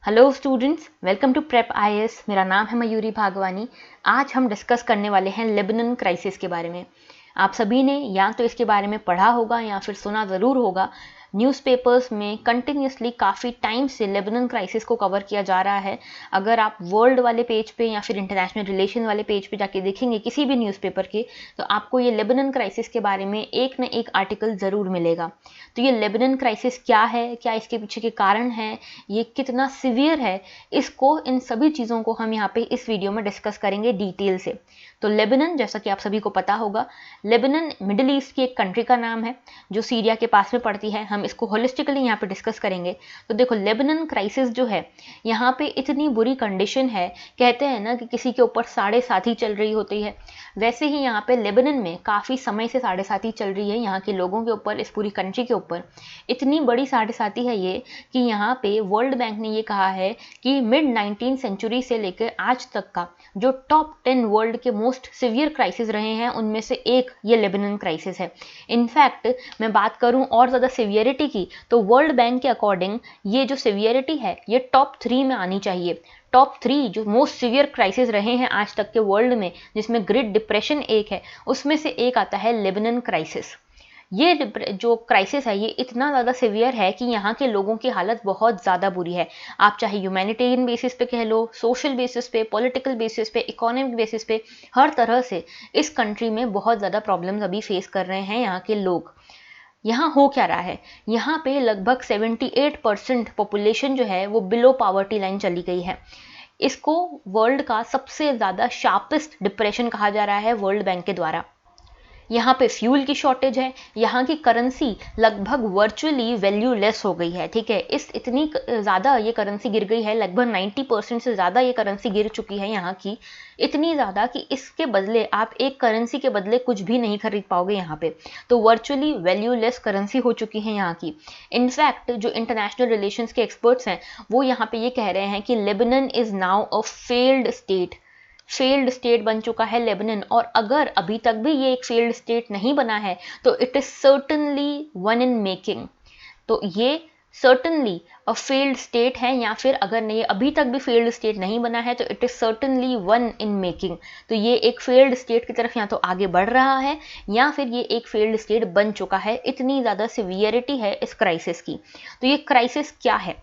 Hello students, welcome to prep IAS. मेरा नाम है मयूरी भागवानी। आज हम डिस्कस करने वाले हैं लेबनान क्राइसिस के बारे में। आप सभी ने या तो इसके बारे में पढ़ा होगा या फिर सुना ज़रूर होगा। न्यूज़पेपर्स में कंटिन्यूसली काफ़ी टाइम से लेबनान क्राइसिस को कवर किया जा रहा है। अगर आप वर्ल्ड वाले पेज पे या फिर इंटरनेशनल रिलेशन वाले पेज पे जाके देखेंगे किसी भी न्यूज़पेपर के, तो आपको ये लेबनान क्राइसिस के बारे में एक न एक आर्टिकल ज़रूर मिलेगा। तो ये लेबनान क्राइसिस क्या है, क्या इसके पीछे के कारण हैं, ये कितना सीवियर है, इसको इन सभी चीज़ों को हम यहाँ पे इस वीडियो में डिस्कस करेंगे डिटेल से। तो लेबनान, जैसा कि आप सभी को पता होगा, लेबनान मिडिल ईस्ट की एक कंट्री का नाम है जो सीरिया के पास में पड़ती है। हम इसको होलिस्टिकली यहाँ पे डिस्कस करेंगे। तो देखो, लेबनान क्राइसिस जो है, यहाँ पे इतनी बुरी कंडीशन है, कहते हैं ना कि किसी के ऊपर साढ़े साथी चल रही होती है, वैसे ही यहाँ पे लेबनान में काफ़ी समय से साढ़े साथी चल रही है यहाँ के लोगों के ऊपर, इस पूरी कंट्री के ऊपर। इतनी बड़ी साढ़े साथी है ये कि यहाँ पे वर्ल्ड बैंक ने ये कहा है कि मिड 19th सेंचुरी से लेकर आज तक का जो टॉप 10 वर्ल्ड के मोस्ट सिवियर क्राइसिस रहे हैं, उनमें से एक ये लेबनान क्राइसिस है। इनफैक्ट मैं बात करूं और ज़्यादा सिवियरिटी की, तो वर्ल्ड बैंक के अकॉर्डिंग ये जो सिवियरिटी है ये टॉप 3 में आनी चाहिए। टॉप 3 जो मोस्ट सिवियर क्राइसिस रहे हैं आज तक के वर्ल्ड में, जिसमें ग्रेट डिप्रेशन एक है, उसमें से एक आता है लेबनान क्राइसिस। ये जो क्राइसिस है ये इतना ज़्यादा सिवियर है कि यहाँ के लोगों की हालत बहुत ज़्यादा बुरी है। आप चाहे ह्यूमैनिटेरियन बेसिस पे कह लो, सोशल बेसिस पे, पॉलिटिकल बेसिस पे, इकोनॉमिक बेसिस पे, हर तरह से इस कंट्री में बहुत ज़्यादा प्रॉब्लम्स अभी फेस कर रहे हैं यहाँ के लोग। यहाँ हो क्या रहा है, यहाँ पे लगभग 78% पॉपुलेशन जो है वो बिलो पावर्टी लाइन चली गई है। इसको वर्ल्ड का सबसे ज़्यादा शार्पेस्ट डिप्रेशन कहा जा रहा है वर्ल्ड बैंक के द्वारा। यहाँ पे फ्यूल की शॉर्टेज है, यहाँ की करेंसी लगभग वर्चुअली वैल्यूलेस हो गई है। ठीक है, इस इतनी ज़्यादा ये करेंसी गिर गई है, लगभग 90% से ज़्यादा ये करेंसी गिर चुकी है यहाँ की। इतनी ज़्यादा कि इसके बदले आप एक करेंसी के बदले कुछ भी नहीं खरीद पाओगे यहाँ पे। तो वर्चुअली वैल्यूलेस करेंसी हो चुकी है यहाँ की। इनफैक्ट जो इंटरनेशनल रिलेशंस के एक्सपर्ट्स हैं वो यहाँ पे ये कह रहे हैं कि Lebanon is now a failed state बन चुका है लेबनान। और अगर अभी तक भी ये एक फेल्ड स्टेट नहीं बना है तो it is certainly one in making. तो ये सर्टनली अ फेल्ड स्टेट है, या फिर अगर ये अभी तक भी फेल्ड स्टेट नहीं बना है तो it is certainly one in making. तो ये एक फेल्ड स्टेट की तरफ या तो आगे बढ़ रहा है या फिर ये एक फेल्ड स्टेट बन चुका है। इतनी ज़्यादा सिवियरिटी है इस क्राइसिस की। तो ये क्राइसिस क्या है,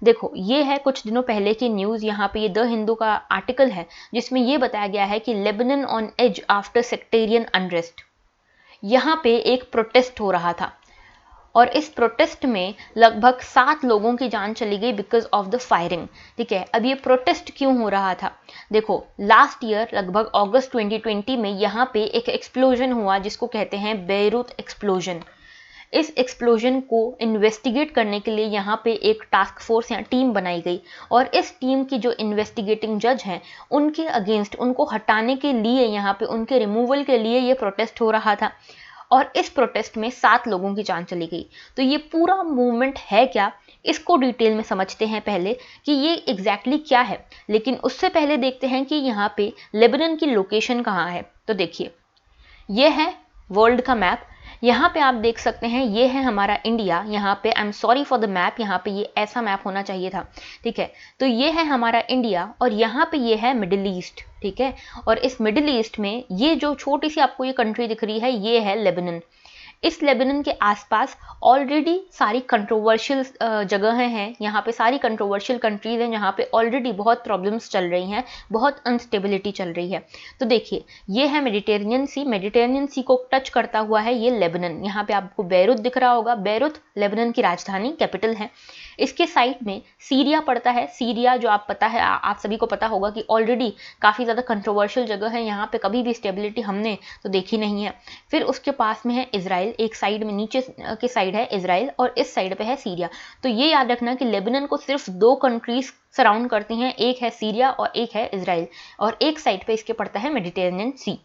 देखो, ये है कुछ दिनों पहले की न्यूज़। यहाँ पे ये द हिंदू का आर्टिकल है जिसमें ये बताया गया है कि Lebanon on edge after sectarian unrest. यहाँ पे एक प्रोटेस्ट हो रहा था और इस प्रोटेस्ट में लगभग 7 लोगों की जान चली गई बिकॉज ऑफ द फायरिंग। ठीक है, अब ये प्रोटेस्ट क्यों हो रहा था, देखो, लास्ट ईयर लगभग अगस्त 2020 में यहाँ पे एक एक्सप्लोजन हुआ जिसको कहते हैं बेरूत एक्सप्लोजन। इस एक्सप्लोजन को इन्वेस्टिगेट करने के लिए यहाँ पे एक टास्क फोर्स या टीम बनाई गई और इस टीम की जो इन्वेस्टिगेटिंग जज हैं उनके अगेंस्ट, उनको हटाने के लिए, यहाँ पे उनके रिमूवल के लिए ये प्रोटेस्ट हो रहा था। और इस प्रोटेस्ट में 7 लोगों की जान चली गई। तो ये पूरा मूवमेंट है क्या, इसको डिटेल में समझते हैं पहले कि ये एग्जैक्टली क्या है। लेकिन उससे पहले देखते हैं कि यहाँ पे लेबनान की लोकेशन कहाँ है। तो देखिए, ये है वर्ल्ड का मैप। यहाँ पे आप देख सकते हैं ये है हमारा इंडिया। यहाँ पे I am sorry for the map, यहाँ पे ये ऐसा मैप होना चाहिए था। ठीक है, तो ये है हमारा इंडिया और यहाँ पे ये है मिडिल ईस्ट। ठीक है, और इस मिडिल ईस्ट में ये जो छोटी सी आपको ये कंट्री दिख रही है ये है लेबनान। इस लेबनान के आसपास ऑलरेडी सारी कंट्रोवर्शियल जगहें हैं, यहाँ पे सारी कंट्रोवर्शियल कंट्रीज हैं जहाँ पे ऑलरेडी बहुत प्रॉब्लम्स चल रही हैं, बहुत अनस्टेबिलिटी चल रही है। तो देखिए, ये है मेडिटेरेनियन सी को टच करता हुआ है ये लेबनान। यहाँ पे आपको बेरूत दिख रहा होगा, बेरूत लेबनान की राजधानी कैपिटल है। इसके साइड में सीरिया पड़ता है। सीरिया जो आप पता है, आप सभी को पता होगा कि ऑलरेडी काफ़ी ज़्यादा कंट्रोवर्शियल जगह है, यहाँ पे कभी भी स्टेबिलिटी हमने तो देखी नहीं है। फिर उसके पास में है इजराइल, एक साइड में नीचे की साइड है इजराइल और इस साइड पे है सीरिया। तो ये याद रखना कि लेबनान को सिर्फ 2 कंट्रीज सराउंड करती हैं, एक है सीरिया और एक है इजराइल, और एक साइड पे इसके पड़ता है मेडिटेरेनियन सी।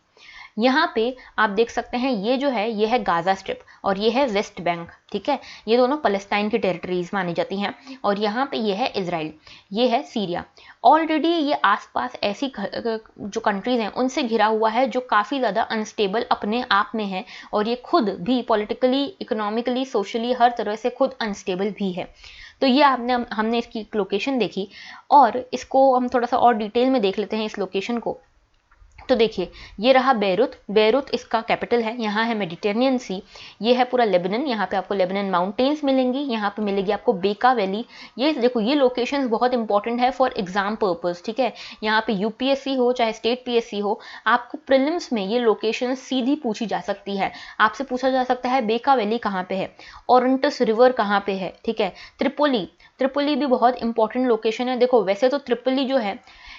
यहाँ पे आप देख सकते हैं ये जो है ये है गाजा स्ट्रिप और ये है वेस्ट बैंक। ठीक है, ये दोनों पैलेस्टाइन की टेरिटरीज मानी जाती हैं। और यहाँ पे ये है इजराइल, ये है सीरिया। ऑलरेडी ये आसपास ऐसी जो कंट्रीज हैं उनसे घिरा हुआ है जो काफ़ी ज़्यादा अनस्टेबल अपने आप में है, और ये खुद भी पॉलिटिकली, इकोनॉमिकली, सोशली हर तरह से खुद अनस्टेबल भी है। तो ये हमने इसकी लोकेशन देखी, और इसको हम थोड़ा सा और डिटेल में देख लेते हैं इस लोकेशन को। तो देखिए, ये रहा बेरूत। बेरूत इसका कैपिटल है, यहाँ है मेडिटेरेनियन सी। ये है पूरा लेबनान, यहाँ पे आपको लेबनान माउंटेन्स मिलेंगी, यहाँ पे मिलेगी आपको बेका वैली। ये देखो, ये लोकेशंस बहुत इंपॉर्टेंट है फॉर एग्जाम पर्पस, ठीक है। यहाँ पे यूपीएससी हो चाहे स्टेट पीएससी हो, आपको प्रीलिम्स में ये लोकेशन सीधी पूछी जा सकती है। आपसे पूछा जा सकता है बेका वैली कहाँ पे है, ओरंटस रिवर कहाँ पे है, ठीक है। त्रिपोली, त्रिपोली भी बहुत इंपॉर्टेंट लोकेशन है। देखो, वैसे तो त्रिपोली जो है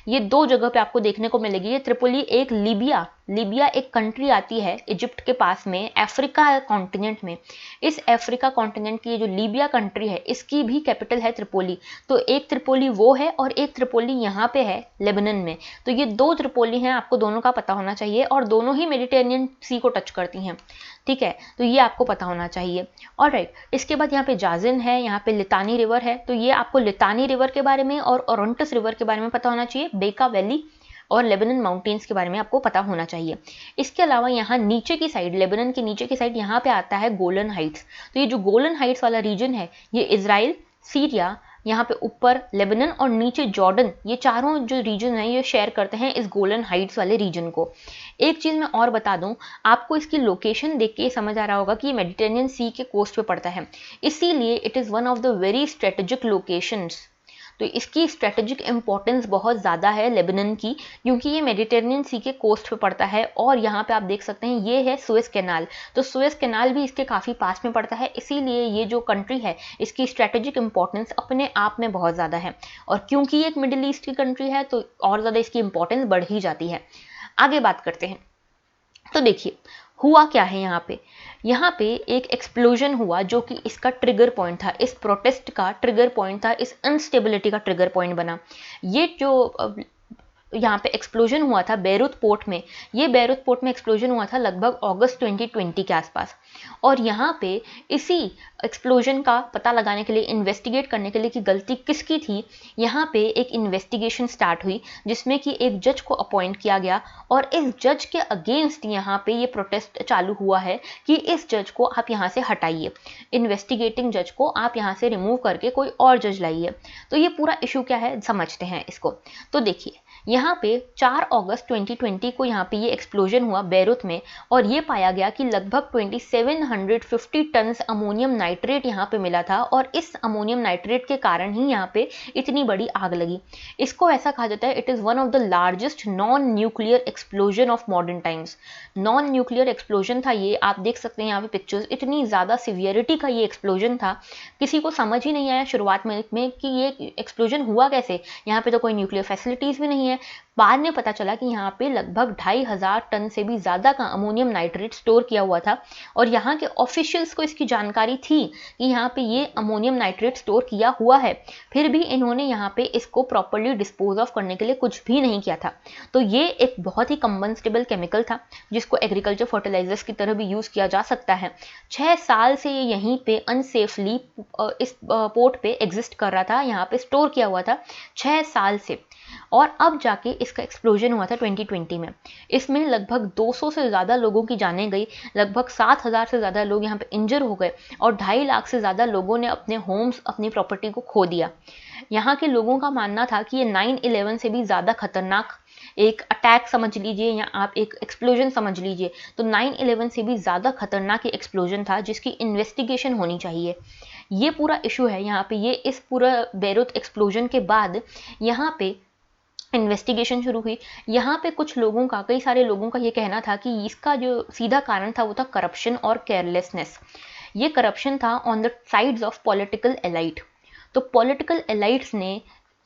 ये दो जगह पे आपको देखने को मिलेगी। ये त्रिपोली एक लीबिया, लीबिया एक कंट्री आती है इजिप्ट के पास में, अफ्रीका कॉन्टिनेंट में। इस अफ्रीका कॉन्टिनेंट की जो लीबिया कंट्री है, इसकी भी कैपिटल है त्रिपोली। तो एक त्रिपोली वो है और एक त्रिपोली यहाँ पे है लेबनान में। तो ये दो त्रिपोली हैं, आपको दोनों का पता होना चाहिए, और दोनों ही मेडिटेरेनियन सी को टच करती हैं, ठीक है। तो ये आपको पता होना चाहिए। ऑलराइट, इसके बाद यहाँ पे जाजिन है, यहाँ पे लितानी रिवर है। तो ये आपको लितानी रिवर के बारे में और ओरंटस रिवर के बारे में पता होना चाहिए। बेका वैली और लेबनान माउंटेन्स के बारे में आपको पता होना चाहिए। इसके अलावा यहाँ नीचे की साइड, लेबनान के नीचे की साइड, यहाँ पे आता है गोलन हाइट्स। तो ये जो गोलन हाइट्स वाला रीजन है, ये इजराइल, सीरिया, यहाँ पे ऊपर लेबनान और नीचे जॉर्डन, ये चारों जो रीजन है ये शेयर करते हैं इस गोलन हाइट्स वाले रीजन को। एक चीज़ मैं और बता दूं, आपको इसकी लोकेशन देख के समझ आ रहा होगा कि ये मेडिटेरेनियन सी के कोस्ट पे पड़ता है, इसीलिए it is one of the very strategic locations. तो इसकी स्ट्रेटेजिक इंपॉर्टेंस बहुत ज़्यादा है लेबनान की, क्योंकि ये मेडिटेरेनियन सी के कोस्ट पे पड़ता है। और यहाँ पे आप देख सकते हैं ये है सुएज कैनाल, तो सुएज कैनाल भी इसके काफ़ी पास में पड़ता है, इसीलिए ये जो कंट्री है इसकी स्ट्रेटेजिक इंपॉर्टेंस अपने आप में बहुत ज़्यादा है। और क्योंकि ये एक मिडिल ईस्ट की कंट्री है, तो और ज़्यादा इसकी इंपॉर्टेंस बढ़ ही जाती है। आगे बात करते हैं। तो देखिए, हुआ क्या है यहाँ पे एक एक्सप्लोजन हुआ, जो कि इसका ट्रिगर पॉइंट था, इस प्रोटेस्ट का ट्रिगर पॉइंट था, इस अनस्टेबिलिटी का ट्रिगर पॉइंट बना। ये जो यहाँ पे एक्सप्लोजन हुआ था बेरूत पोर्ट में, ये बेरूत पोर्ट में एक्सप्लोजन हुआ था लगभग अगस्त 2020 के आसपास। और यहाँ पे इसी एक्सप्लोजन का पता लगाने के लिए, इन्वेस्टिगेट करने के लिए कि गलती किसकी थी, यहाँ पे एक इन्वेस्टिगेशन स्टार्ट हुई, जिसमें कि एक जज को अपॉइंट किया गया। और इस जज के अगेंस्ट यहाँ पे ये प्रोटेस्ट चालू हुआ है कि इस जज को आप यहाँ से हटाइए, इन्वेस्टिगेटिंग जज को आप यहाँ से रिमूव करके कोई और जज लाइए। तो ये पूरा इशू क्या है, समझते हैं इसको। तो देखिए, यहाँ पे 4 अगस्त 2020 को यहाँ पे ये एक्सप्लोजन हुआ बेरूत में, और ये पाया गया कि लगभग 2750 टन अमोनियम नाइट्रेट यहाँ पे मिला था। और इस अमोनियम नाइट्रेट के कारण ही यहाँ पे इतनी बड़ी आग लगी। इसको ऐसा कहा जाता है, it is one of the largest non nuclear explosion of modern times. Non nuclear explosion था ये, आप देख सकते हैं यहाँ पे पिक्चर्स। इतनी ज़्यादा सिवियरिटी का ये एक्सप्लोजन था, किसी को समझ ही नहीं आया शुरुआत में कि ये एक्सप्लोजन हुआ कैसे। यहाँ पे तो कोई न्यूक्लियर फैसिलिटीज़ भी नहीं है। बाद में पता चला कि यहाँ पे लगभग 2500 टन से भी ज़्यादा का अमोनियम नाइट्रेट स्टोर किया हुआ था, और यहाँ के ऑफिशियल्स को इसकी जानकारी थी कि यहाँ पे ये अमोनियम नाइट्रेट स्टोर किया हुआ है, फिर भी इन्होंने यहाँ पे इसको प्रॉपर्ली डिस्पोज ऑफ करने के लिए कुछ भी नहीं किया था। तो ये एक बहुत ही कंबस्टिबल केमिकल था, जिसको एग्रीकल्चर फर्टिलाइजर्स की तरह भी यूज़ किया जा सकता है। 6 साल से ये यहीं पे अनसेफली इस पोर्ट पे एग्जिस्ट कर रहा था, यहाँ पे स्टोर किया हुआ था 6 साल से। और अब जाके इसका एक्सप्लोजन हुआ था 2020 में। इसमें लगभग 200 से ज़्यादा लोगों की जानें गई, लगभग 7000 से ज़्यादा लोग यहाँ पे इंजर हो गए, और 2.5 लाख से ज़्यादा लोगों ने अपने होम्स, अपनी प्रॉपर्टी को खो दिया। यहाँ के लोगों का मानना था कि ये 9/11 से भी ज़्यादा खतरनाक एक अटैक समझ लीजिए, या आप एक एक्सप्लोजन समझ लीजिए। तो 9/11 से भी ज़्यादा खतरनाक एक्सप्लोजन था, जिसकी इन्वेस्टिगेशन होनी चाहिए। ये पूरा इशू है यहाँ पे। ये इस पूरा बेरूत एक्सप्लोजन के बाद यहाँ पे इन्वेस्टिगेशन शुरू हुई। यहाँ पे कुछ लोगों का, कई सारे लोगों का ये कहना था कि इसका जो सीधा कारण था वो था करप्शन और केयरलेसनेस। ये करप्शन था on the sides of political elite. तो पॉलिटिकल एलाइट्स ने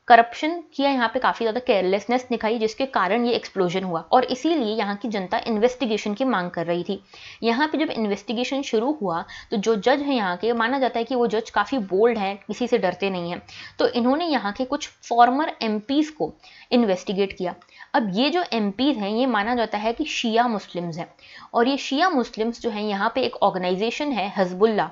करप्शन किया, यहाँ पे काफ़ी ज़्यादा केयरलेसनेस दिखाई, जिसके कारण ये एक्सप्लोजन हुआ। और इसीलिए यहाँ की जनता इन्वेस्टिगेशन की मांग कर रही थी। यहाँ पे जब इन्वेस्टिगेशन शुरू हुआ, तो जो जज हैं यहाँ के, माना जाता है कि वो जज काफ़ी बोल्ड हैं, किसी से डरते नहीं हैं। तो इन्होंने यहाँ के कुछ फॉर्मर एमपीज़ को इन्वेस्टिगेट किया। अब ये जो एमपीज़ हैं, ये माना जाता है कि शिया मुस्लिम्स हैं, और ये शिया मुस्लिम्स जो हैं, यहाँ पे एक ऑर्गेनाइजेशन है हिजबुल्लाह।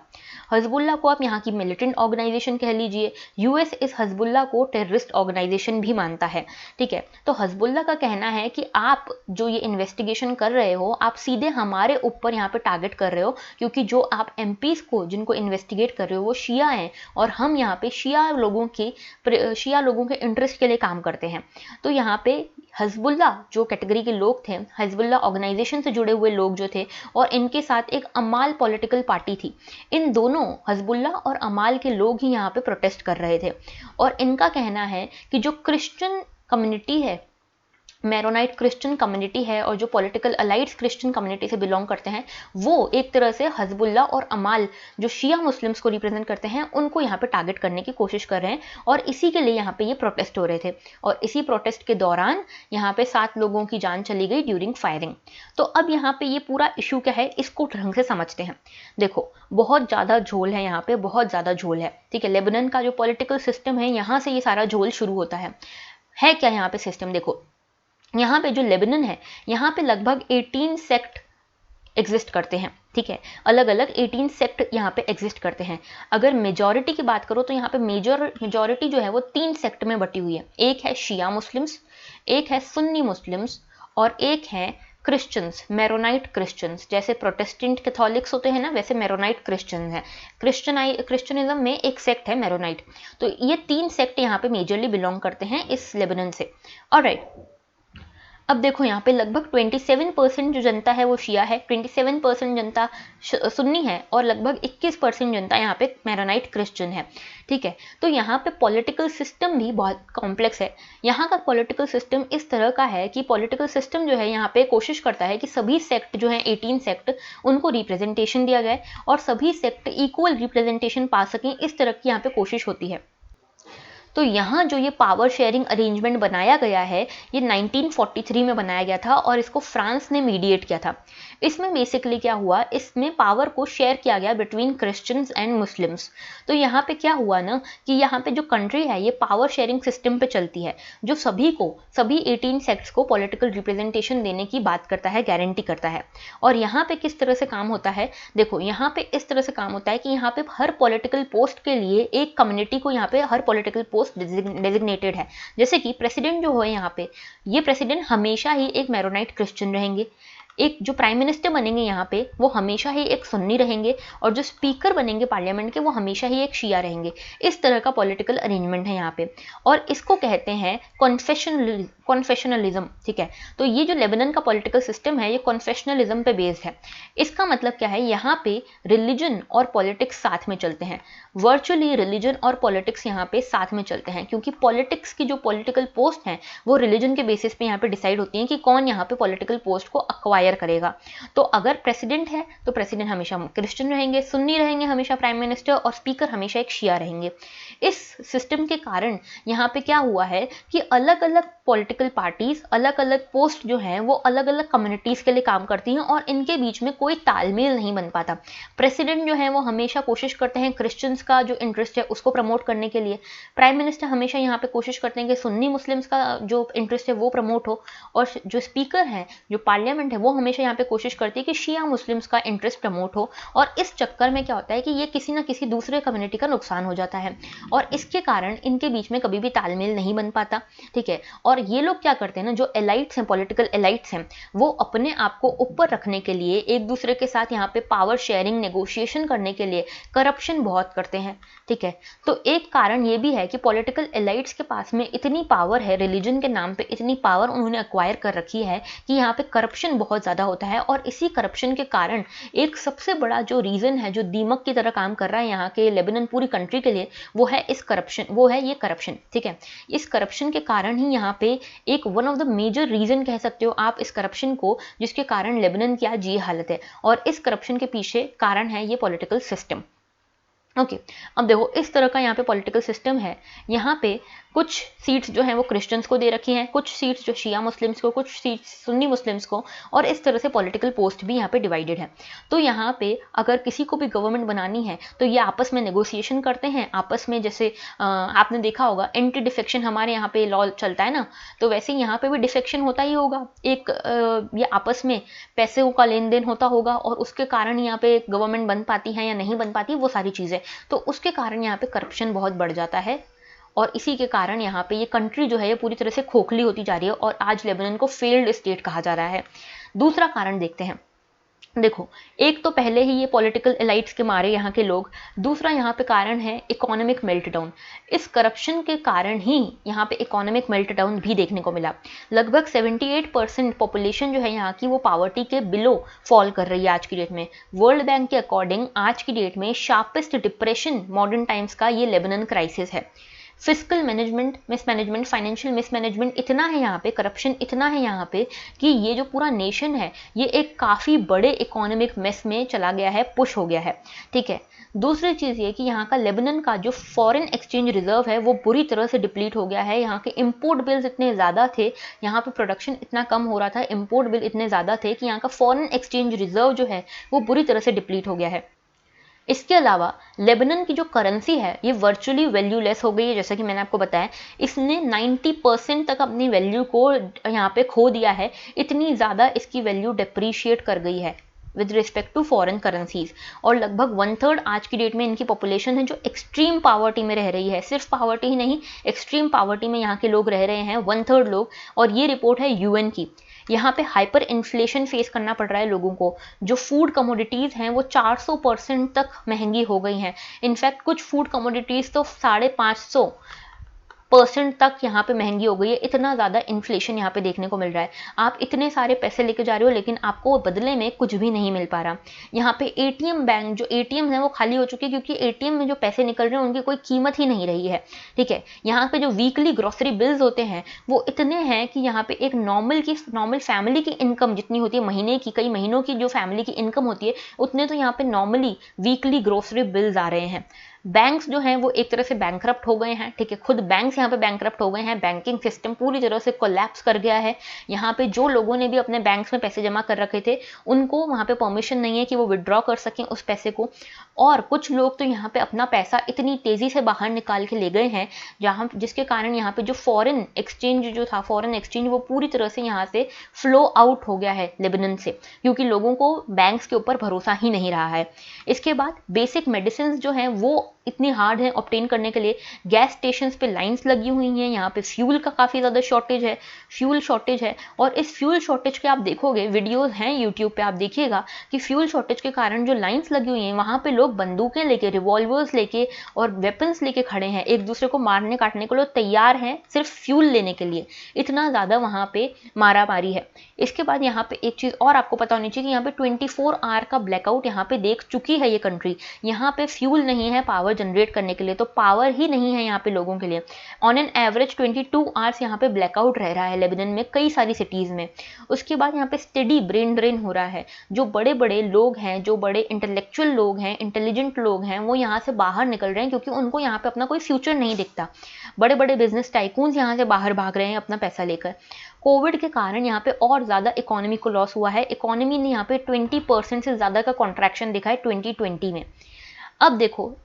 हिजबुल्लाह को आप यहाँ की मिलिटेंट ऑर्गेनाइजेशन कह लीजिए। यूएस इस हिजबुल्लाह को टेररिस्ट टेररिस्ट ऑर्गेनाइजेशन भी मानता है। ठीक है, तो हजबुल्ला का कहना है कि आप जो ये इन्वेस्टिगेशन कर रहे हो, आप सीधे हमारे ऊपर यहाँ पे टारगेट कर रहे हो, क्योंकि जो आप एमपीज को जिनको इन्वेस्टिगेट कर रहे हो वो शिया हैं और हम यहाँ पे शिया लोगों के इंटरेस्ट के लिए काम करते हैं। तो यहाँ पे हजबुल्ला जो कैटेगरी के लोग थे, हजबुल्ला ऑर्गेनाइजेशन से जुड़े हुए लोग जो थे, और इनके साथ एक अमाल पॉलिटिकल पार्टी थी, इन दोनों हजबुल्ला और अमाल के लोग ही यहाँ पे प्रोटेस्ट कर रहे थे। और इनका कहना है कि जो क्रिश्चियन कम्युनिटी है, मैरोनाइट क्रिश्चियन कम्युनिटी है, और जो पॉलिटिकल अलाइड्स क्रिश्चियन कम्युनिटी से बिलोंग करते हैं, वो एक तरह से हजबुल्ला और अमाल जो शिया मुस्लिम्स को रिप्रेजेंट करते हैं उनको यहाँ पे टारगेट करने की कोशिश कर रहे हैं, और इसी के लिए यहाँ पे ये प्रोटेस्ट हो रहे थे। और इसी प्रोटेस्ट के दौरान यहाँ पे 7 लोगों की जान चली गई ड्यूरिंग फायरिंग। तो अब यहाँ पे ये पूरा इशू क्या है, इसको ढंग से समझते हैं। देखो, बहुत ज़्यादा झोल है यहाँ पे, बहुत ज़्यादा झोल है। ठीक है, लेबनान का जो पॉलिटिकल सिस्टम है, यहाँ से ये सारा झोल शुरू होता है क्या यहाँ पे सिस्टम? देखो, यहाँ पे जो लेबनान है, यहाँ पे लगभग 18 सेक्ट एग्जिस्ट करते हैं। ठीक है, अलग अलग 18 सेक्ट यहाँ पे एग्जिस्ट करते हैं। अगर मेजॉरिटी की बात करो तो यहाँ पे मेजॉरिटी जो है वो 3 सेक्ट में बटी हुई है। एक है शिया मुस्लिम्स, एक है सुन्नी मुस्लिम्स, और एक है क्रिश्चियंस, मैरोनाइट क्रिश्चियंस। जैसे प्रोटेस्टेंट कैथोलिक्स होते हैं ना, वैसे मैरोनाइट क्रिश्चियंस हैं। क्रिश्चियनिज्म में एक सेक्ट है मैरोनाइट। तो ये 3 सेक्ट यहाँ पे मेजरली बिलोंग करते हैं इस लेबनान से। ऑलराइट, अब देखो यहाँ पे लगभग 27% जो जनता है वो शिया है, 27% जनता सुन्नी है, और लगभग 21% जनता यहाँ पे मैरोनाइट क्रिश्चियन है। ठीक है, तो यहाँ पे पॉलिटिकल सिस्टम भी बहुत कॉम्प्लेक्स है। यहाँ का पॉलिटिकल सिस्टम इस तरह का है कि पॉलिटिकल सिस्टम जो है यहाँ पे कोशिश करता है कि सभी सेक्ट जो है 18 सेक्ट, उनको रिप्रेजेंटेशन दिया जाए और सभी सेक्ट इक्वल रिप्रेजेंटेशन पा सकें, इस तरह की यहाँ पे कोशिश होती है। तो यहाँ जो ये पावर शेयरिंग अरेंजमेंट बनाया गया है, ये 1943 में बनाया गया था और इसको फ्रांस ने मीडिएट किया था। इसमें बेसिकली क्या हुआ, इसमें पावर को शेयर किया गया बिटवीन क्रिश्चियंस एंड मुस्लिम्स। तो यहाँ पे क्या हुआ ना कि यहाँ पे जो कंट्री है ये पावर शेयरिंग सिस्टम पे चलती है, जो सभी 18 सेक्ट्स को पॉलिटिकल रिप्रेजेंटेशन देने की बात करता है, गारंटी करता है। और यहाँ पे किस तरह से काम होता है, देखो यहाँ पे इस तरह से काम होता है कि यहाँ पे हर पॉलिटिकल पोस्ट के लिए एक कम्युनिटी को यहाँ पे हर पॉलिटिकल पोस्ट डेजिग्नेटेड है। जैसे कि प्रेसिडेंट जो है यहाँ पे, ये प्रेसिडेंट हमेशा ही एक मैरोनाइट क्रिश्चियन रहेंगे। एक जो प्राइम मिनिस्टर बनेंगे यहाँ पे वो हमेशा ही एक सुन्नी रहेंगे, और जो स्पीकर बनेंगे पार्लियामेंट के वो हमेशा ही एक शिया रहेंगे। इस तरह का पॉलिटिकल अरेंजमेंट है यहाँ पे, और इसको कहते हैं कॉन्फेशनलिज्म। ठीक है, तो ये जो लेबनान का पॉलिटिकल सिस्टम है ये कॉन्फेशनलिज्म पे बेस्ड है। इसका मतलब क्या है, यहाँ पे रिलीजन और पॉलिटिक्स साथ में चलते हैं। वर्चुअली रिलीजन और पॉलिटिक्स यहाँ पे साथ में चलते हैं, क्योंकि पॉलिटिक्स की जो पॉलिटिकल पोस्ट हैं वो रिलीजन के बेसिस पे यहाँ पे डिसाइड होती हैं कि कौन यहाँ पे पॉलिटिकल पोस्ट को अक्वायर करेगा। तो अगर प्रेसिडेंट है तो प्रेसिडेंट हमेशा क्रिश्चियन रहेंगे, सुन्नी रहेंगे हमेशा प्राइम मिनिस्टर, और स्पीकर हमेशा एक शिया रहेंगे। इस सिस्टम के कारण यहाँ पे क्या हुआ है कि अलग अलग पॉलिटिकल पार्टीज अलग अलग पोस्ट जो हैं वो अलग अलग कम्युनिटीज के लिए काम करती हैं, और इनके बीच में कोई तालमेल नहीं बन पाता। प्रेसिडेंट जो है वो हमेशा कोशिश करते हैं क्रिश्चियंस का जो इंटरेस्ट है उसको प्रमोट करने के लिए, प्राइम मिनिस्टर हमेशा यहाँ पे कोशिश करते हैं कि सुन्नी मुस्लिम्स का जो इंटरेस्ट है वो प्रमोट हो, और जो स्पीकर है, जो पार्लियामेंट है, वो हमेशा यहाँ पे कोशिश करती है कि शिया मुस्लिम्स का इंटरेस्ट प्रमोट हो। और इस चक्कर में क्या होता है कि ये किसी ना किसी दूसरे कम्युनिटी का नुकसान हो जाता है, और इसके कारण इनके बीच में कभी भी तालमेल नहीं बन पाता। ठीक है, और ये लोग क्या करते हैं ना, जो एलाइट्स हैं, पॉलिटिकल एलाइट्स हैं, वो अपने आप को ऊपर रखने के लिए एक दूसरे के साथ यहाँ पे पावर शेयरिंग नेगोशिएशन करने के लिए करप्शन बहुत करते हैं। ठीक है, तो एक कारण ये भी है कि पॉलिटिकल एलाइट्स के पास में इतनी पावर है, रिलीजन के नाम पे इतनी पावर उन्होंने एक्वायर कर रखी है कि यहाँ पे करप्शन बहुत ज़्यादा होता है। और इसी करप्शन के कारण एक सबसे बड़ा जो रीज़न है, जो दीमक की तरह काम कर रहा है यहाँ के लेबनान पूरी कंट्री के लिए, वो है ये करप्शन। ठीक है, इस करप्शन के कारण ही यहाँ पे एक one of the major reason कह सकते हो आप इस करप्शन को, जिसके कारण लेबनान की आज ये हालत है, और इस करप्शन के पीछे कारण है ये पॉलिटिकल सिस्टम। ओके, अब देखो इस तरह का यहाँ पे पॉलिटिकल सिस्टम है। यहाँ पे कुछ सीट्स जो हैं वो क्रिश्चियंस को दे रखी हैं, कुछ सीट्स जो शिया मुस्लिम्स को, कुछ सीट्स सुन्नी मुस्लिम्स को, और इस तरह से पॉलिटिकल पोस्ट भी यहाँ पे डिवाइडेड है। तो यहाँ पे अगर किसी को भी गवर्नमेंट बनानी है तो ये आपस में नेगोशिएशन करते हैं, आपस में। जैसे आपने देखा होगा एंटी डिफेक्शन हमारे यहाँ पे लॉ चलता है ना, तो वैसे यहाँ पे भी डिफेक्शन होता ही होगा। एक ये आपस में पैसे का लेन देन होता होगा, और उसके कारण यहाँ पे गवर्नमेंट बन पाती है या नहीं बन पाती, वो सारी चीज़ें। तो उसके कारण यहाँ पे करप्शन बहुत बढ़ जाता है। और इसी के कारण यहाँ पे ये कंट्री जो है ये पूरी तरह से खोखली होती जा रही है और आज लेबनान को फेल्ड स्टेट कहा जा रहा है। दूसरा कारण देखते हैं। देखो, एक तो पहले ही ये पॉलिटिकल एलाइट्स के मारे यहाँ के लोग, दूसरा यहाँ पे कारण है इकोनॉमिक मेल्टडाउन। इस करप्शन के कारण ही यहाँ पे इकोनॉमिक मेल्टडाउन भी देखने को मिला। लगभग 78% पॉपुलेशन जो है यहाँ की वो पावर्टी के बिलो फॉल कर रही है आज की डेट में। वर्ल्ड बैंक के अकॉर्डिंग आज की डेट में शार्पेस्ट डिप्रेशन मॉडर्न टाइम्स का ये लेबनान क्राइसिस है। Fiscal management, mismanagement, financial mismanagement इतना है यहाँ पे, करप्शन इतना है यहाँ पे कि ये जो पूरा नेशन है ये एक काफ़ी बड़े इकोनॉमिक मेस में चला गया है, पुश हो गया है। ठीक है, दूसरी चीज़ ये कि यहाँ का लेबनान का जो फॉरेन एक्सचेंज रिजर्व है वो बुरी तरह से डिप्लीट हो गया है। यहाँ के इम्पोर्ट बिल्स इतने ज़्यादा थे, यहाँ पे प्रोडक्शन इतना कम हो रहा था, इम्पोर्ट बिल इतने ज़्यादा थे कि यहाँ का फॉरेन एक्सचेंज रिजर्व जो है वो बुरी तरह से डिप्लीट हो गया है। इसके अलावा लेबनान की जो करेंसी है ये वर्चुअली वैल्यूलेस हो गई है। जैसा कि मैंने आपको बताया, इसने 90% तक अपनी वैल्यू को यहाँ पे खो दिया है। इतनी ज़्यादा इसकी वैल्यू डिप्रीशिएट कर गई है with respect to foreign currencies. और लगभग 1/3 आज की डेट में इनकी पॉपुलेशन है जो एक्सट्रीम पावर्टी में रह रही है। सिर्फ पावर्टी ही नहीं, एक्सट्रीम पावर्टी में यहाँ के लोग रह रहे हैं, 1/3 लोग। और ये रिपोर्ट है यूएन की। यहाँ पे हाइपर इन्फ्लेशन फेस करना पड़ रहा है लोगों को। जो फूड कमोडिटीज़ हैं वो 400% तक महंगी हो गई हैं। इनफैक्ट कुछ फूड कमोडिटीज़ तो 550% तक यहाँ पे महंगी हो गई है। इतना ज़्यादा इन्फ्लेशन यहाँ पे देखने को मिल रहा है। आप इतने सारे पैसे लेके जा रहे हो लेकिन आपको बदले में कुछ भी नहीं मिल पा रहा। यहाँ पे एटीएम बैंक, जो एटीएम है वो खाली हो चुके हैं क्योंकि एटीएम में जो पैसे निकल रहे हैं उनकी कोई कीमत ही नहीं रही है। ठीक है, यहाँ पे जो वीकली ग्रोसरी बिल्स होते हैं वो इतने हैं कि यहाँ पे एक नॉर्मल फैमिली की इनकम जितनी होती है, महीने की, कई महीनों की जो फैमिली की इनकम होती है, उतने तो यहाँ पे नॉर्मली वीकली ग्रोसरी बिल्स आ रहे हैं। बैंक्स जो हैं वो एक तरह से बैंकरप्ट हो गए हैं। ठीक है, खुद बैंक्स यहाँ पे बैंकरप्ट हो गए हैं। बैंकिंग सिस्टम पूरी तरह से कोलैप्स कर गया है। यहाँ पे जो लोगों ने भी अपने बैंक्स में पैसे जमा कर रखे थे उनको वहाँ पे परमिशन नहीं है कि वो विड्रॉ कर सकें उस पैसे को। और कुछ लोग तो यहाँ पे अपना पैसा इतनी तेज़ी से बाहर निकाल के ले गए हैं जिसके कारण यहाँ पे जो फॉरेन एक्सचेंज वो पूरी तरह से यहाँ से फ्लो आउट हो गया है लेबनान से, क्योंकि लोगों को बैंक्स के ऊपर भरोसा ही नहीं रहा है। इसके बाद बेसिक मेडिसिन जो हैं वो इतनी हार्ड है ऑब्टेन करने के लिए। गैस स्टेशंस पे लाइंस लगी हुई हैं। यहाँ पे फ्यूल का काफ़ी ज़्यादा फ्यूल शॉर्टेज है। और इस फ्यूल शॉर्टेज के आप देखोगे, वीडियोस हैं यूट्यूब पे, आप देखिएगा कि फ्यूल शॉर्टेज के कारण जो लाइंस लगी हुई हैं वहाँ पे लोग बंदूकें लेके, रिवॉल्वर्स लेके और वेपन्स लेके खड़े हैं, एक दूसरे को मारने काटने को लोग तैयार हैं सिर्फ फ्यूल लेने के लिए। इतना ज़्यादा वहाँ पे मारामारी है। इसके बाद यहाँ पे एक चीज़ और आपको पता होनी चाहिए कि यहाँ पे 24 आवर का ब्लैकआउट यहाँ पे देख चुकी है ये कंट्री। यहाँ पे फ्यूल नहीं है पावर जनरेट करने के लिए, तो पावर ही नहीं है यहाँ पे लोगों के लिए। ऑन एन एवरेज 22 आवर्स यहाँ पे ब्लैकआउट रह रहा है लेबनान में कई सारी सिटीज़ में। उसके बाद यहाँ पे स्टेडी ब्रेन ड्रेन हो रहा है। जो बड़े बड़े लोग हैं, जो बड़े इंटेलेक्चुअल लोग हैं, इंटेलिजेंट लोग हैं, वो यहाँ से बाहर निकल रहे हैं क्योंकि उनको यहाँ पे अपना कोई फ्यूचर नहीं दिखता। बड़े बड़े बिजनेस टाइकून्स यहाँ से बाहर भाग रहे हैं अपना पैसा लेकर। कोविड के कारण यहाँ पे और ज़्यादा इकोनॉमी को लॉस हुआ है। इकोनॉमी ने यहाँ पे 20% से ज़्यादा का कॉन्ट्रैक्शन दिखा है 2020 में। अब देखो,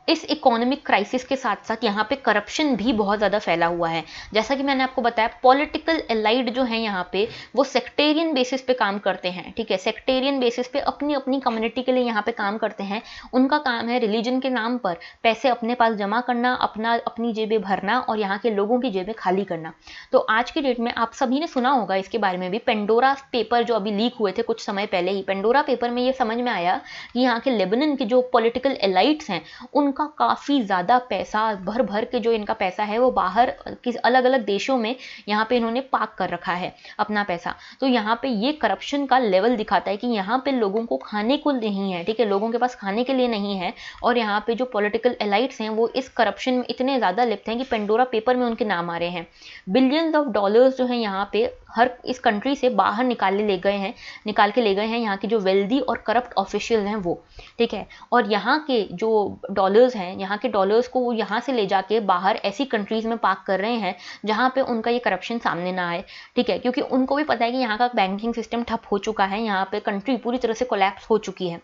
इस इकोनॉमिक क्राइसिस के साथ साथ यहाँ पे करप्शन भी बहुत ज़्यादा फैला हुआ है। जैसा कि मैंने आपको बताया, पॉलिटिकल एलाइड जो है यहाँ पे वो सेक्टेरियन बेसिस पे काम करते हैं। ठीक है, सेक्टेरियन बेसिस पे अपनी अपनी कम्युनिटी के लिए यहाँ पे काम करते हैं। उनका काम है रिलीजन के नाम पर पैसे अपने पास जमा करना, अपनी जेबें भरना और यहाँ के लोगों की जेबें खाली करना। तो आज की डेट में आप सभी ने सुना होगा इसके बारे में भी, पेंडोरा पेपर जो अभी लीक हुए थे कुछ समय पहले ही, पेंडोरा पेपर में ये समझ में आया कि यहाँ के लेबनान के जो पॉलिटिकल एलाइट्स हैं उनका काफ़ी ज़्यादा पैसा भर भर के, जो इनका पैसा है वो बाहर किस अलग अलग देशों में यहाँ पे इन्होंने पार्क कर रखा है अपना पैसा। तो यहाँ पे ये करप्शन का लेवल दिखाता है कि यहाँ पे लोगों को खाने को नहीं है। ठीक है, लोगों के पास खाने के लिए नहीं है और यहाँ पे जो पॉलिटिकल एलाइट्स हैं वो इस करप्शन में इतने ज़्यादा लिप्त हैं कि पेंडोरा पेपर में उनके नाम आ रहे हैं। बिलियंस ऑफ डॉलर्स जो हैं यहाँ पे हर इस कंट्री से बाहर निकाल के ले गए हैं यहाँ के जो वेल्दी और करप्ट ऑफिशियल हैं वो। ठीक है, और यहाँ के जो डॉलर्स हैं, यहाँ के डॉलर्स को वो यहाँ से ले जाके बाहर ऐसी कंट्रीज में पार्क कर रहे हैं जहाँ पे उनका ये करप्शन सामने ना आए। ठीक है, क्योंकि उनको भी पता है कि यहाँ का बैंकिंग सिस्टम ठप हो चुका है, यहाँ पे कंट्री पूरी तरह से कोलैप्स हो चुकी है।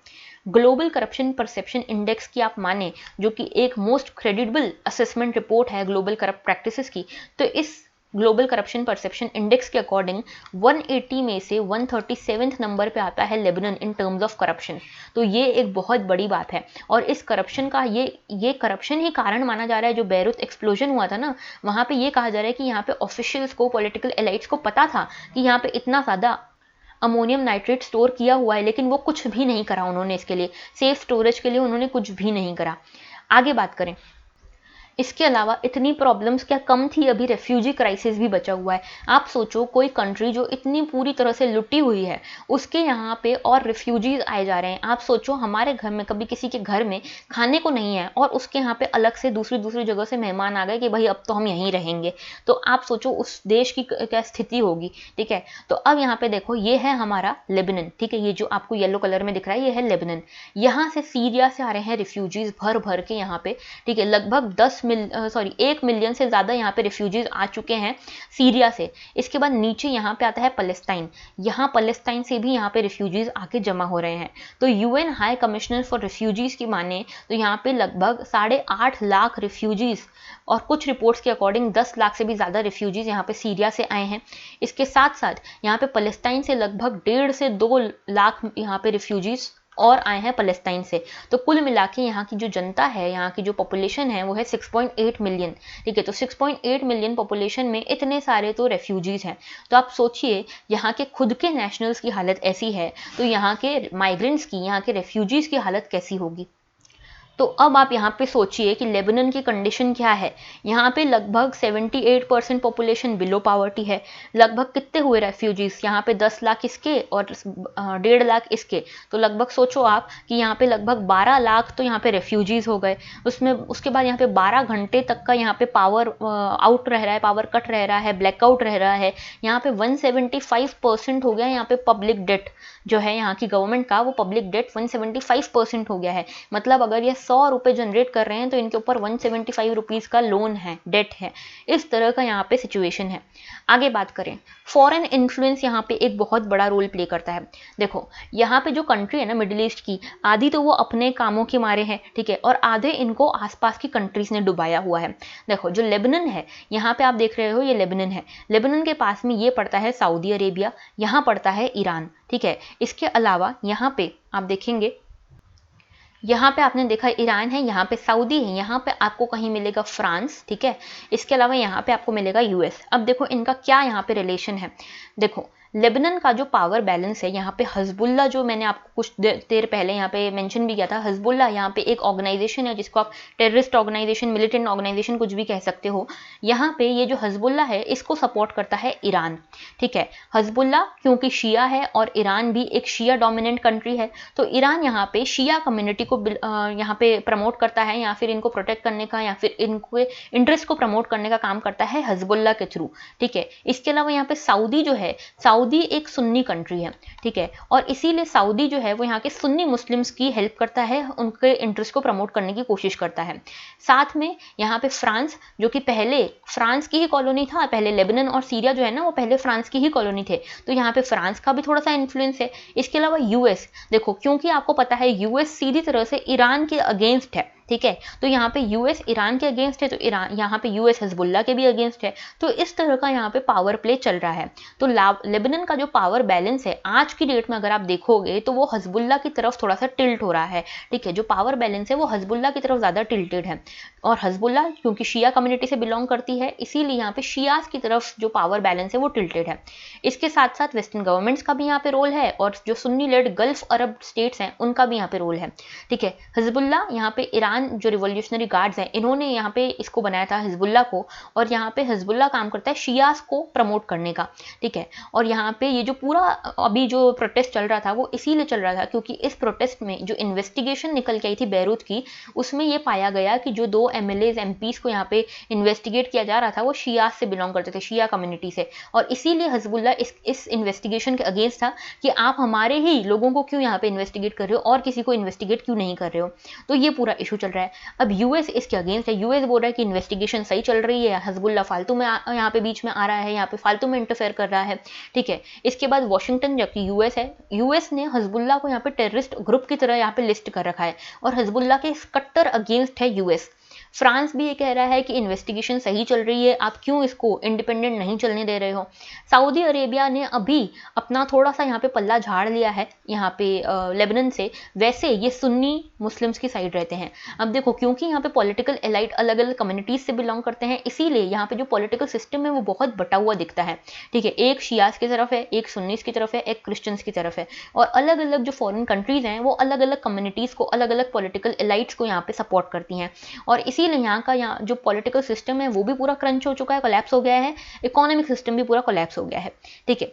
ग्लोबल करप्शन परसेप्शन इंडेक्स की आप माने, जो कि एक मोस्ट क्रेडिबल असेसमेंट रिपोर्ट है ग्लोबल करप्ट प्रैक्टिसेस की, तो इस ग्लोबल करप्शन परसेप्शन इंडेक्स के अकॉर्डिंग 180 में से 137 नंबर पे आता है Lebanon in terms of corruption. तो ये एक बहुत बड़ी बात है, और इस करप्शन का ये करप्शन ही कारण माना जा रहा है। जो बैरूत एक्सप्लोजन हुआ था ना, वहाँ पे ये कहा जा रहा है कि यहाँ पे ऑफिशियल्स को, पॉलिटिकल एलाइट्स को पता था कि यहाँ पे इतना ज़्यादा अमोनियम नाइट्रेट स्टोर किया हुआ है, लेकिन वो कुछ भी नहीं करा उन्होंने इसके लिए, सेफ स्टोरेज के लिए उन्होंने कुछ भी नहीं करा। आगे बात करें, इसके अलावा इतनी प्रॉब्लम्स क्या कम थी, अभी रेफ्यूजी क्राइसिस भी बचा हुआ है। आप सोचो, कोई कंट्री जो इतनी पूरी तरह से लुटी हुई है, उसके यहाँ पे और रेफ्यूजीज आए जा रहे हैं। आप सोचो, हमारे घर में कभी किसी के घर में खाने को नहीं है और उसके यहाँ पे अलग से दूसरी दूसरी जगह से मेहमान आ गए कि भाई अब तो हम यहीं रहेंगे, तो आप सोचो उस देश की क्या स्थिति होगी। ठीक है, तो अब यहाँ पे देखो, ये है हमारा लेबनान। ठीक है, ये जो आपको येलो कलर में दिख रहा है, ये है लेबनान। यहाँ से सीरिया से आ रहे हैं रिफ्यूजीज भर भर के यहाँ पे। ठीक है, लगभग 1 मिलियन से ज़्यादा यहाँ पे रिफ्यूजीज आ चुके हैं सीरिया से। इसके बाद नीचे यहाँ पे आता है पलेस्टाइन। यहाँ पलेस्टाइन से भी यहाँ पे रिफ्यूजीज आके जमा हो रहे हैं। तो UN high commissioner for refugees की माने तो यहाँ पे लगभग 8.5 लाख रिफ्यूजीज, और कुछ रिपोर्ट्स के अकॉर्डिंग 10 लाख से भी ज़्यादा रिफ्यूजीज यहाँ पे सीरिया से आए हैं। इसके साथ साथ यहाँ पे पलेस्टाइन से लगभग 1.5 से 2 लाख यहाँ पे रिफ्यूजीज और आए हैं पलेस्टाइन से। तो कुल मिला के यहाँ की जो जनता है, यहाँ की जो पॉपुलेशन है, वो है 6.8 मिलियन। ठीक है, तो 6.8 मिलियन पॉपुलेशन में इतने सारे तो रेफ्यूजीज हैं। तो आप सोचिए, यहाँ के खुद के नेशनल्स की हालत ऐसी है, तो यहाँ के माइग्रेंट्स की, यहाँ के रेफ्यूजीज की हालत कैसी होगी। तो अब आप यहाँ पे सोचिए कि लेबनान की कंडीशन क्या है। यहाँ पे लगभग 78% पॉपुलेशन बिलो पावर्टी है। लगभग कितने हुए रेफ्यूजीज यहाँ पे, 10 लाख इसके और 1.5 लाख इसके। तो लगभग सोचो आप कि यहाँ पे लगभग 12 लाख तो यहाँ पे रेफ्यूजीज हो गए। उसके बाद यहाँ पे 12 घंटे तक का यहाँ पे पावर आउट रह रहा है, पावर कट रह रहा है, ब्लैकआउट रह रहा है। यहाँ पे 175% हो गया यहाँ पे पब्लिक डेट जो है यहाँ की गवर्नमेंट का, वो पब्लिक डेट 175% हो गया है। मतलब अगर ये 100 रुपए जनरेट कर रहे हैं तो इनके ऊपर 175 रुपीज़ का लोन है, डेट है। इस तरह का यहाँ पे सिचुएशन है। आगे बात करें, फॉरेन इन्फ्लुएंस यहाँ पे एक बहुत बड़ा रोल प्ले करता है। देखो, यहाँ पे जो कंट्री है ना मिडिल ईस्ट की, आधी तो वो अपने कामों के मारे हैं, ठीक है, और आधे इनको आसपास की कंट्रीज ने डुबाया हुआ है। देखो, जो लेबनान है, यहाँ पे आप देख रहे हो, ये लेबनान है। लेबनान के पास में ये पड़ता है सऊदी अरेबिया, यहाँ पड़ता है ईरान। ठीक है, इसके अलावा यहाँ पे आप देखेंगे, यहाँ पे आपने देखा ईरान है, यहाँ पे सऊदी है, यहाँ पे आपको कहीं मिलेगा फ्रांस। ठीक है, इसके अलावा यहाँ पे आपको मिलेगा यूएस। अब देखो इनका क्या यहाँ पे रिलेशन है। देखो, लेबनान का जो पावर बैलेंस है, यहाँ पे हजबुल्ला, जो मैंने आपको कुछ देर पहले यहाँ पे मेंशन भी किया था, हजबुल्ला यहाँ पे एक ऑर्गेनाइजेशन है जिसको आप टेररिस्ट ऑर्गेनाइजेशन, मिलिटेंट ऑर्गेनाइजेशन कुछ भी कह सकते हो। यहाँ पे ये जो हजबुल्ला है, इसको सपोर्ट करता है ईरान। ठीक है, हजबुल्ला क्योंकि शिया है और ईरान भी एक शिया डोमिनेंट कंट्री है, तो ईरान यहाँ पे शिया कम्युनिटी को यहाँ पे प्रमोट करता है, या फिर इनको प्रोटेक्ट करने का, या फिर इनको इंटरेस्ट को प्रमोट करने का काम करता है हजबुल्ला के थ्रू। ठीक है, इसके अलावा यहाँ पे सऊदी जो है, सऊदी एक सुन्नी कंट्री है। ठीक है, और इसीलिए सऊदी जो है वो यहाँ के सुन्नी मुस्लिम्स की हेल्प करता है, उनके इंटरेस्ट को प्रमोट करने की कोशिश करता है। साथ में यहाँ पे फ्रांस, जो कि पहले फ्रांस की ही कॉलोनी था, पहले लेबनान और सीरिया जो है ना, वो पहले फ्रांस की ही कॉलोनी थे, तो यहाँ पे फ्रांस का भी थोड़ा सा इन्फ्लुएंस है। इसके अलावा यूएस, देखो क्योंकि आपको पता है यूएस सीधी तरह से ईरान के अगेंस्ट है। ठीक है, तो यहाँ पे यूएस ईरान के अगेंस्ट है, तो ईरान यहाँ पे यूएस हिजबुल्लाह के भी अगेंस्ट है। तो इस तरह का यहाँ पे पावर प्ले चल रहा है। तो लेबनान का जो पावर बैलेंस है आज की डेट में अगर आप देखोगे, तो वो हिजबुल्लाह की तरफ थोड़ा सा टिल्ट हो रहा है। ठीक है, जो पावर बैलेंस है वो हिजबुल्लाह की तरफ ज़्यादा टिल्टेड है, और हिजबुल्लाह क्योंकि शिया कम्युनिटी से बिलोंग करती है, इसीलिए यहाँ पे शियास की तरफ जो पावर बैलेंस है वो टिल्टेड है। इसके साथ साथ वेस्टर्न गवर्नमेंट्स का भी यहाँ पे रोल है, और जो Sunni led Gulf Arab states हैं उनका भी यहाँ पे रोल है। ठीक है, हिजबुल्लाह यहाँ पे ईरान जो रिवॉल्यूशनरी गार्ड्स हैं, इन्होंने यहाँ पे इसको बनाया था हिजबुल्लाह को, और यहाँ पे हिजबुल्लाह काम करता है शियास को प्रमोट करने का। ठीक है, और यहाँ पे ये जो पूरा अभी जो प्रोटेस्ट चल रहा था वो इसीलिए चल रहा था क्योंकि इस प्रोटेस्ट में जो इन्वेस्टिगेशन निकल के आई थी बैरूत की, उसमें ये पाया गया कि जो 2 एमएलएज एमपीज को यहाँ पे इन्वेस्टिगेट किया जा रहा था वो शियास से बिलोंग करते थे, शिया कम्युनिटी से, और इसीलिए हिजबुल्लाह इस इन्वेस्टिगेशन के अगेंस्ट था कि आप हमारे ही लोगों को क्यों यहाँ पे इन्वेस्टिगेट कर रहे हो और किसी को इन्वेस्टिगेट क्यों नहीं कर रहे हो। तो ये पूरा इशू चल रहा है। अब यूएस इसके अगेंस्ट है, यूएस बोल रहा है कि इन्वेस्टिगेशन सही चल रही है, हिजबुल्लाह फालतू में यहाँ पे बीच में आ रहा है, यहाँ पे फालतू में इंटरफेयर कर रहा है। ठीक है, इसके बाद वॉशिंगटन, जबकि यूएस है, यूएस ने हिजबुल्लाह को यहाँ पे टेररिस्ट ग्रुप की तरह यहाँ पे लिस्ट कर रखा है, और हिजबुल्लाह के कट्टर अगेंस्ट है यूएस। फ्रांस भी ये कह रहा है कि इन्वेस्टिगेशन सही चल रही है, आप क्यों इसको इंडिपेंडेंट नहीं चलने दे रहे हो। सऊदी अरेबिया ने अभी अपना थोड़ा सा यहाँ पे पल्ला झाड़ लिया है यहाँ पे लेबनान से। वैसे ये सुन्नी मुस्लिम्स की साइड रहते हैं। अब देखो, क्योंकि यहाँ पे पॉलिटिकल एलाइट अलग अलग कम्युनिटीज से बिलोंग करते हैं, इसीलिए यहाँ पे जो पॉलिटिकल सिस्टम है वो बहुत बटा हुआ दिखता है। ठीक है, एक शियास की तरफ है, एक सुन्नीस की तरफ है, एक क्रिश्चियंस की तरफ है, और अलग अलग जो फॉरेन कंट्रीज हैं वो अलग अलग कम्युनिटीज को, अलग अलग पॉलिटिकल एलाइट्स को यहाँ पे सपोर्ट करती हैं। और इसीलिए यहाँ जो पॉलिटिकल सिस्टम है वो भी पूरा क्रंच हो चुका है, कोलैप्स हो गया है, इकोनॉमिक सिस्टम भी पूरा कोलैप्स हो गया है। ठीक है,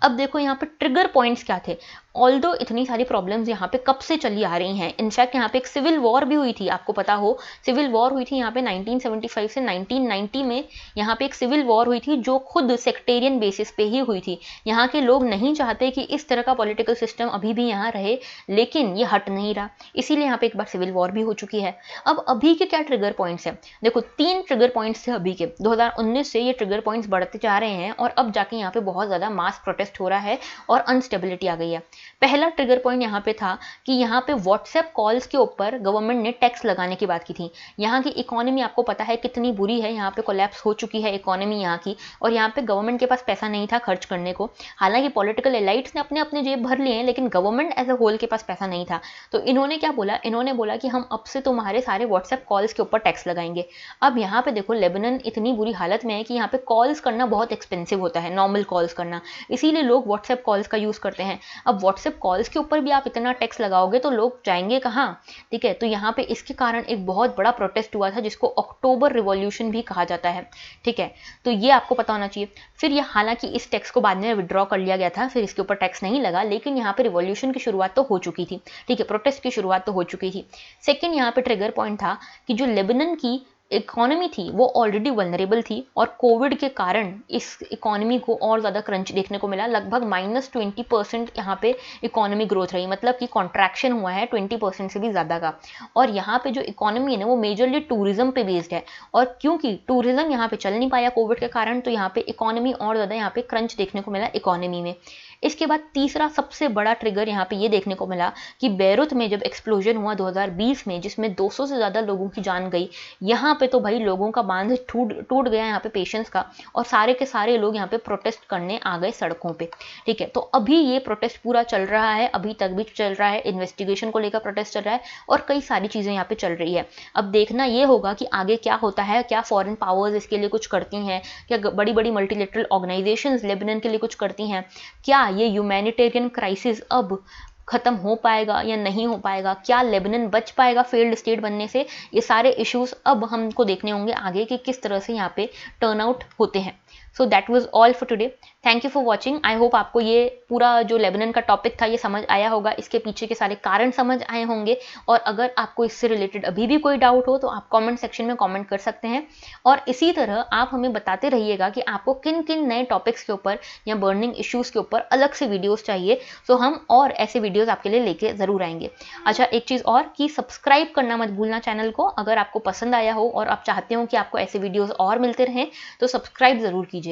अब देखो यहाँ पे ट्रिगर पॉइंट्स क्या थे। ऑल्दो इतनी सारी प्रॉब्लम्स यहाँ पे कब से चली आ रही हैं, इनफैक्ट यहाँ पे एक सिविल वॉर भी हुई थी, आपको पता हो सिविल वॉर हुई थी यहाँ पे 1975 से 1990 में। यहाँ पे एक सिविल वॉर हुई थी जो खुद सेक्टेरियन बेसिस पे ही हुई थी। यहाँ के लोग नहीं चाहते कि इस तरह का पॉलिटिकल सिस्टम अभी भी यहाँ रहे, लेकिन ये हट नहीं रहा, इसीलिए यहाँ पे एक बार सिविल वॉर भी हो चुकी है। अब अभी के क्या ट्रिगर पॉइंट्स हैं, देखो 3 ट्रिगर पॉइंट्स थे अभी के। 2019 से ये ट्रिगर पॉइंट्स बढ़ते जा रहे हैं और अब जाके यहाँ पे बहुत ज़्यादा मास प्रोटेस्ट हो रहा है और अनस्टेबिलिटी आ गई है। पहला ट्रिगर पॉइंट यहाँ पे था कि यहाँ पे व्हाट्सएप कॉल्स के ऊपर गवर्नमेंट ने टैक्स लगाने की बात की थी। यहाँ की इकोनॉमी आपको पता है कितनी बुरी है, यहाँ पे कोलैप्स हो चुकी है इकोनॉमी यहाँ की, और यहाँ पे गवर्नमेंट के पास पैसा नहीं था खर्च करने को। हालांकि पॉलिटिकल एलाइट्स ने अपने अपने जेब भर लिए हैं, लेकिन गवर्नमेंट एज अ होल के पास पैसा नहीं था। तो इन्होंने क्या बोला, इन्होंने बोला कि हम अब से तुम्हारे सारे व्हाट्सएप कॉल्स के ऊपर टैक्स लगाएंगे। अब यहाँ पे देखो, लेबनान इतनी बुरी हालत में है कि यहाँ पे कॉल्स करना बहुत एक्सपेंसिव होता है, नॉर्मल कॉल्स करना, इसीलिए लोग व्हाट्सएप कॉल्स का यूज करते हैं। अब व्हाट्सएप कॉल्स के ऊपर भी आप इतना टैक्स लगाओगे तो लोग जाएंगे कहाँ। ठीक है, तो यहाँ पे इसके कारण एक बहुत बड़ा प्रोटेस्ट हुआ था जिसको अक्टूबर रिवॉल्यूशन भी कहा जाता है। ठीक है, तो ये आपको पता होना चाहिए। फिर ये, हालांकि इस टैक्स को बाद में विड्रॉ कर लिया गया था, फिर इसके ऊपर टैक्स नहीं लगा, लेकिन यहाँ पे रिवॉल्यूशन की शुरुआत तो हो चुकी थी। ठीक है, प्रोटेस्ट की शुरुआत तो हो चुकी थी। सेकेंड यहाँ पे ट्रिगर पॉइंट था कि जो लेबनान की इकोनॉमी थी वो ऑलरेडी वल्नरेबल थी, और कोविड के कारण इस इकोनॉमी को और ज़्यादा क्रंच देखने को मिला। लगभग -20% यहाँ पे इकोनॉमी ग्रोथ रही, मतलब कि कॉन्ट्रैक्शन हुआ है 20% से भी ज़्यादा का। और यहाँ पे जो इकोनॉमी है ना वो मेजरली टूरिज्म पे बेस्ड है, और क्योंकि टूरिज्म यहाँ पे चल नहीं पाया कोविड के कारण, तो यहाँ पे इकोनॉमी और ज़्यादा यहाँ पे क्रंच देखने को मिला इकोनॉमी में। इसके बाद तीसरा सबसे बड़ा ट्रिगर यहाँ पे ये देखने को मिला कि बेरूत में जब एक्सप्लोजन हुआ 2020 में, जिसमें 200 से ज़्यादा लोगों की जान गई, यहाँ पे तो भाई लोगों का बांध टूट गया यहाँ पे पेशेंस का, और सारे के सारे लोग यहाँ पे प्रोटेस्ट करने आ गए सड़कों पे। ठीक है, तो अभी ये प्रोटेस्ट पूरा चल रहा है, अभी तक भी चल रहा है, इन्वेस्टिगेशन को लेकर प्रोटेस्ट चल रहा है, और कई सारी चीज़ें यहाँ पे चल रही है। अब देखना ये होगा कि आगे क्या होता है, क्या फॉरेन पावर्स इसके लिए कुछ करती हैं, क्या बड़ी बड़ी मल्टीलेटरल ऑर्गेनाइजेशंस लेबनान के लिए कुछ करती हैं, क्या ये ह्यूमैनिटेरियन क्राइसिस अब खत्म हो पाएगा या नहीं हो पाएगा, क्या लेबनान बच पाएगा फेल्ड स्टेट बनने से। ये सारे इश्यूज अब हमको देखने होंगे आगे कि किस तरह से यहाँ पे टर्न आउट होते हैं। So that was all for today. Thank you for watching. I hope आपको ये पूरा जो लेबनान का टॉपिक था ये समझ आया होगा, इसके पीछे के सारे कारण समझ आए होंगे, और अगर आपको इससे रिलेटेड अभी भी कोई डाउट हो तो आप कमेंट सेक्शन में कमेंट कर सकते हैं। और इसी तरह आप हमें बताते रहिएगा कि आपको किन किन नए टॉपिक्स के ऊपर या बर्निंग इश्यूज़ के ऊपर अलग से वीडियोज़ चाहिए, तो हम और ऐसे वीडियोज़ आपके लिए लेके ज़रूर आएंगे। अच्छा, एक चीज़ और कि सब्सक्राइब करना मत भूलना चैनल को, अगर आपको पसंद आया हो और आप चाहते हो कि आपको ऐसे वीडियोज़ और मिलते रहें तो सब्सक्राइब ज़रूर कीजिएगा।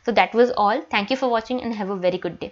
So that was all. Thank you for watching and have a very good day.